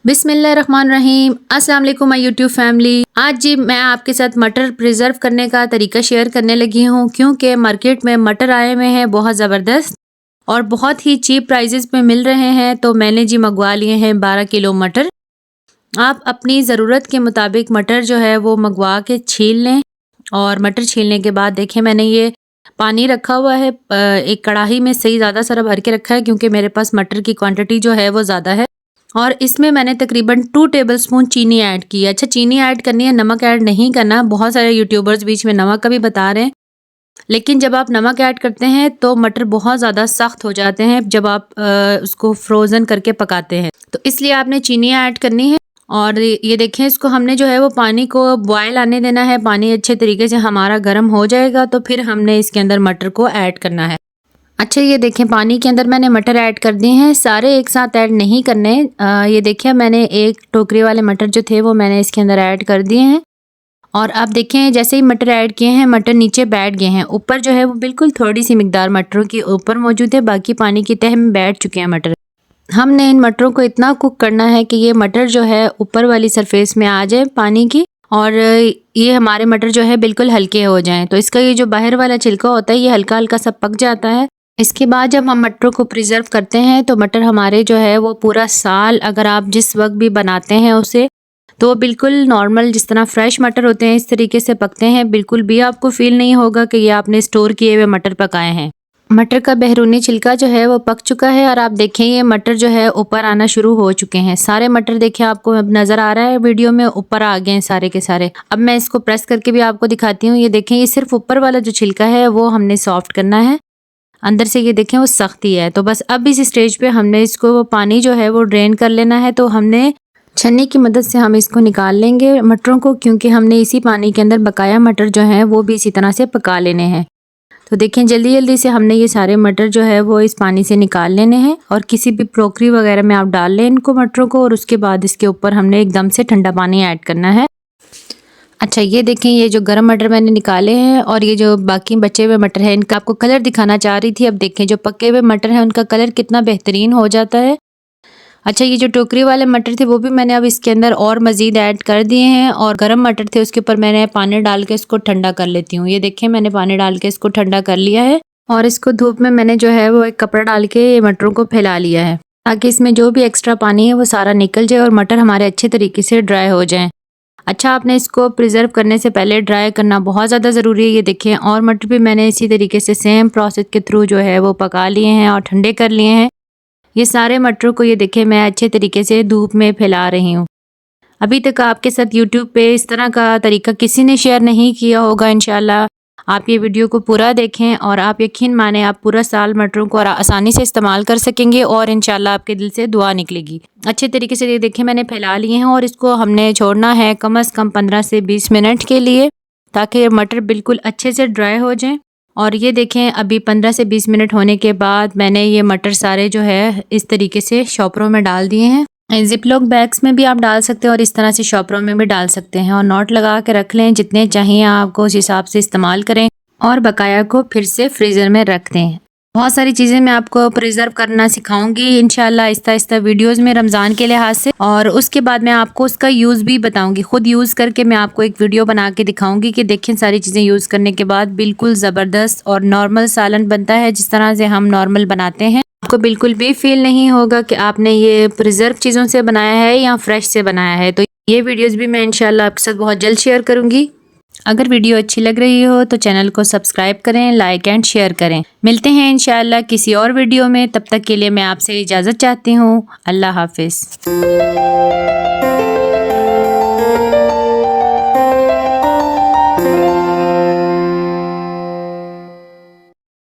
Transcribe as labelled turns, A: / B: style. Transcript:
A: बिस्मिल्लाहिर्रहमानिर्रहीम। अस्सलाम वालेकुम माय यूट्यूब फैमिली। आज जी मैं आपके साथ मटर प्रिजर्व करने का तरीका शेयर करने लगी हूँ, क्योंकि मार्केट में मटर आए हुए हैं बहुत ज़बरदस्त और बहुत ही चीप प्राइजेस में मिल रहे हैं। तो मैंने जी मंगवा लिए हैं 12 किलो मटर। आप अपनी ज़रूरत के मुताबिक मटर जो है वो मंगवा के छील लें। और मटर छीलने के बाद देखें, मैंने ये पानी रखा हुआ है एक कढ़ाई में, सही ज़्यादा सारा भर के रखा है क्योंकि मेरे पास मटर की क्वांटिटी जो है वो ज़्यादा है। और इसमें मैंने तकरीबन 2 टेबलस्पून चीनी ऐड की है। अच्छा, चीनी ऐड करनी है, नमक ऐड नहीं करना। बहुत सारे यूट्यूबर्स बीच में नमक का भी बता रहे हैं, लेकिन जब आप नमक ऐड करते हैं तो मटर बहुत ज़्यादा सख्त हो जाते हैं जब आप उसको फ्रोज़न करके पकाते हैं, तो इसलिए आपने चीनी ऐड करनी है। और ये देखें, इसको हमने जो है वो पानी को बॉयल आने देना है। पानी अच्छे तरीके से हमारा गर्म हो जाएगा तो फिर हमने इसके अंदर मटर को ऐड करना है। अच्छा, ये देखें, पानी के अंदर मैंने मटर ऐड कर दिए हैं, सारे एक साथ ऐड नहीं करने। ये देखिए, मैंने एक टोकरी वाले मटर जो थे वो मैंने इसके अंदर ऐड कर दिए हैं। और आप देखें, जैसे ही मटर ऐड किए हैं मटर नीचे बैठ गए हैं। ऊपर जो है वो बिल्कुल थोड़ी सी मिकदार मटरों की ऊपर मौजूद है, बाकी पानी की तह में बैठ चुके हैं मटर। हमने इन मटरों को इतना कुक करना है कि ये मटर जो है ऊपर वाली सरफेस में आ जाए पानी की, और ये हमारे मटर जो है बिल्कुल हल्के हो जाएं। तो इसका ये जो बाहर वाला छिलका होता है ये हल्का हल्का सा पक जाता है। इसके बाद जब हम मटरों को प्रिजर्व करते हैं तो मटर हमारे जो है वो पूरा साल, अगर आप जिस वक्त भी बनाते हैं उसे, तो बिल्कुल नॉर्मल जिस तरह फ्रेश मटर होते हैं इस तरीके से पकते हैं। बिल्कुल भी आपको फील नहीं होगा कि ये आपने स्टोर किए हुए मटर पकाए हैं। मटर का बहरूनी छिलका जो है वो पक चुका है और आप देखें ये मटर जो है ऊपर आना शुरू हो चुके हैं। सारे मटर देखें, आपको अब नज़र आ रहा है वीडियो में, ऊपर आ गए हैं सारे के सारे। अब मैं इसको प्रेस करके भी आपको दिखाती हूँ। ये देखें, ये सिर्फ ऊपर वाला जो छिलका है वो हमने सॉफ्ट करना है, अंदर से ये देखें वो सख्ती है। तो बस अब इस स्टेज पे हमने इसको वो पानी जो है वो ड्रेन कर लेना है। तो हमने छन्नी की मदद से हम इसको निकाल लेंगे मटरों को, क्योंकि हमने इसी पानी के अंदर बकाया मटर जो हैं वो भी इसी तरह से पका लेने हैं। तो देखें, जल्दी जल्दी से हमने ये सारे मटर जो है वो इस पानी से निकाल लेने हैं और किसी भी क्रोकरी वगैरह में आप डाल लें इनको मटरों को, और उसके बाद इसके ऊपर हमने एकदम से ठंडा पानी ऐड करना है। अच्छा, ये देखें, ये जो गरम मटर मैंने निकाले हैं और ये जो बाकी बचे हुए मटर हैं इनका आपको कलर दिखाना चाह रही थी। अब देखें, जो पके हुए मटर हैं उनका कलर कितना बेहतरीन हो जाता है। अच्छा, ये जो टोकरी वाले मटर थे वो भी मैंने अब इसके अंदर और मज़ीद ऐड कर दिए हैं, और गरम मटर थे उसके ऊपर मैंने पानी डाल के इसको ठंडा कर लेती हूँ। ये देखें, मैंने पानी डाल के इसको ठंडा कर लिया है और इसको धूप में मैंने जो है वो एक कपड़ा डाल के ये मटरों को फैला लिया है, ताकि इसमें जो भी एक्स्ट्रा पानी है वो सारा निकल जाए और मटर हमारे अच्छे तरीके से ड्राई हो जाएँ। अच्छा, आपने इसको प्रिजर्व करने से पहले ड्राई करना बहुत ज़्यादा ज़रूरी है। ये देखें, और मटर भी मैंने इसी तरीके से सेम प्रोसेस के थ्रू जो है वो पका लिए हैं और ठंडे कर लिए हैं। ये सारे मटरों को ये देखें मैं अच्छे तरीके से धूप में फैला रही हूँ। अभी तक आपके साथ यूट्यूब पे इस तरह का तरीका किसी ने शेयर नहीं किया होगा। इंशाल्लाह आप ये वीडियो को पूरा देखें और आप यकीन माने आप पूरा साल मटरों को आसानी से इस्तेमाल कर सकेंगे और इंशाल्लाह आपके दिल से दुआ निकलेगी। अच्छे तरीके से ये देखें मैंने फैला लिए हैं और इसको हमने छोड़ना है कम से कम 15 से 20 मिनट के लिए, ताकि मटर बिल्कुल अच्छे से ड्राई हो जाएं। और ये देखें, अभी 15 से 20 मिनट होने के बाद मैंने ये मटर सारे जो है इस तरीके से शॉपरों में डाल दिए हैं। जिपलॉक बैग्स में भी आप डाल सकते हैं और इस तरह से शॉपरों में भी डाल सकते हैं, और नोट लगा के रख लें, जितने चाहिए आपको उस हिसाब से इस्तेमाल करें और बकाया को फिर से फ्रीज़र में रख दें। बहुत सारी चीज़ें मैं आपको प्रिजर्व करना सिखाऊंगी इंशाल्लाह आहिस्ता आहिस्ता वीडियोज़ में रमज़ान के लिहाज से, और उसके बाद मैं आपको उसका यूज़ भी बताऊंगी। खुद यूज़ करके मैं आपको एक वीडियो बना के दिखाऊंगी कि देखें सारी चीज़ें यूज़ करने के बाद बिल्कुल ज़बरदस्त और नॉर्मल सालन बनता है, जिस तरह से हम नॉर्मल बनाते हैं। आपको बिल्कुल भी फील नहीं होगा कि आपने ये प्रिजर्व चीज़ों से बनाया है या फ्रेश से बनाया है। तो ये वीडियोज़ भी मैं इंशाल्लाह आपके साथ बहुत जल्द शेयर करूँगी। अगर वीडियो अच्छी लग रही हो तो चैनल को सब्सक्राइब करें, लाइक एंड शेयर करें। मिलते हैं इंशाल्लाह किसी और वीडियो में, तब तक के लिए मैं आपसे इजाज़त चाहती हूँ। अल्लाह हाफिज़।